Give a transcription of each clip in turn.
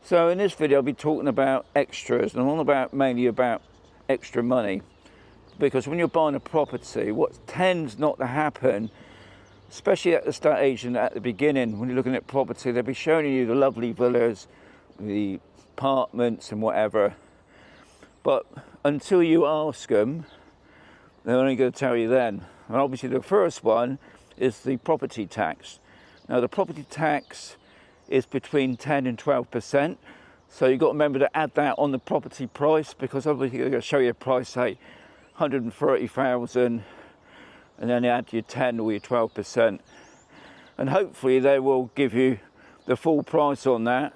So in this video I'll be talking about extras, and all mainly about extra money, because when you're buying a property, what tends not to happen, especially at the estate agent at the beginning, when you're looking at property, they'll be showing you the lovely villas, the apartments and whatever, but until you ask them, they're only going to tell you then. And obviously the first one is the property tax. Now the property tax is between 10 and 12%, so you've got to remember to add that on the property price, because obviously they're going to show you a price, say 130,000, and then you add your 10 or your 12%, and hopefully they will give you the full price on that.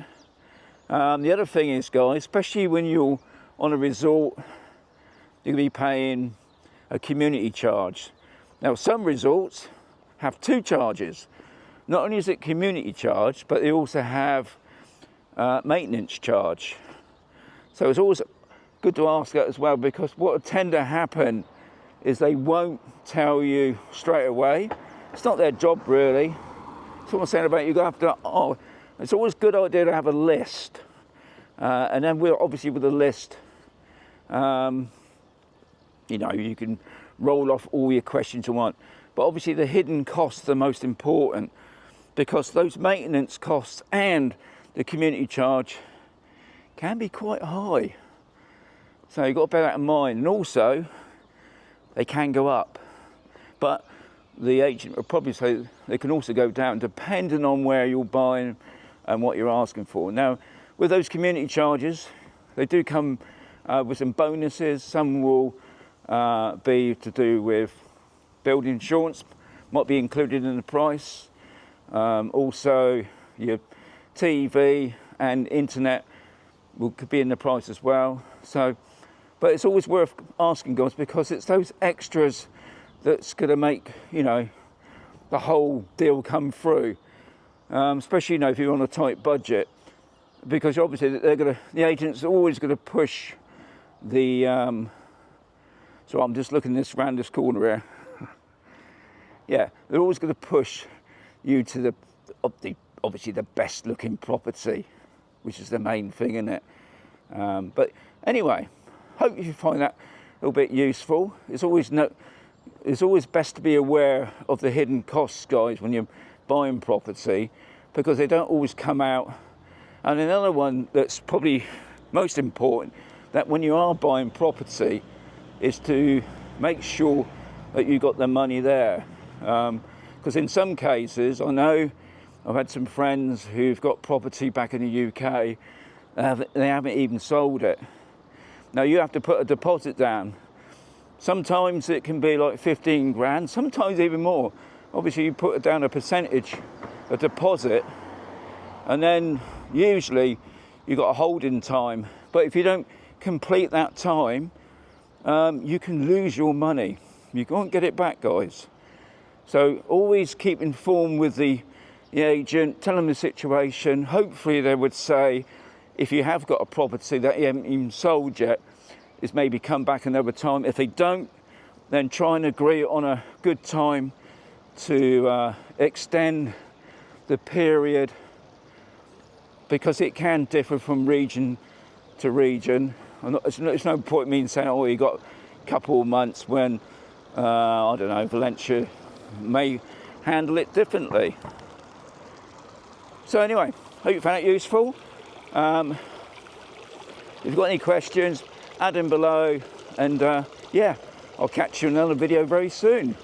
The other thing is, guys, especially when you're on a resort, you're going to be paying a community charge. Now some resorts have two charges. Not only is it community charge, but they also have maintenance charge. So it's always good to ask that as well, because what will tend to happen is they won't tell you straight away. It's not their job really. That's what I'm saying about you have to, it's always a good idea to have a list. And then we're obviously with the list, you know, you can roll off all your questions you want. But obviously the hidden costs are most important, because those maintenance costs and the community charge can be quite high. So you've got to bear that in mind. And also, they can go up. But the agent will probably say they can also go down, depending on where you're buying and what you're asking for. Now, with those community charges, they do come with some bonuses. Some will be to do with building insurance, might be included in the price. Also your TV and internet could be in the price as well. So, but it's always worth asking, guys, because it's those extras that's going to make, you know, the whole deal come through. Especially, you know, if you're on a tight budget, because obviously the agent's always going to push the. So I'm just looking around this corner here. Yeah, they're always going to push you to obviously the best looking property, which is the main thing, isn't it? But anyway, hope you find that a little bit useful. It's always best to be aware of the hidden costs, guys, when you're buying property, because they don't always come out. And another one that's probably most important, that when you are buying property, is to make sure that you got the money there. Because in some cases, I know I've had some friends who've got property back in the UK, they haven't even sold it. Now you have to put a deposit down. Sometimes it can be like 15 grand, sometimes even more. Obviously you put down a percentage, a deposit, and then usually you've got a holding time. But if you don't complete that time, you can lose your money. You can't get it back, guys. So always keep informed with the agent, tell them the situation. Hopefully they would say, if you have got a property that you haven't even sold yet, is maybe come back another time. If they don't, then try and agree on a good time to extend the period, because it can differ from region to region. It's no point me saying, oh, you got a couple of months, when I don't know, Valencia may handle it differently. So anyway, hope you found it useful. If you've got any questions, add them below, and yeah, I'll catch you in another video very soon.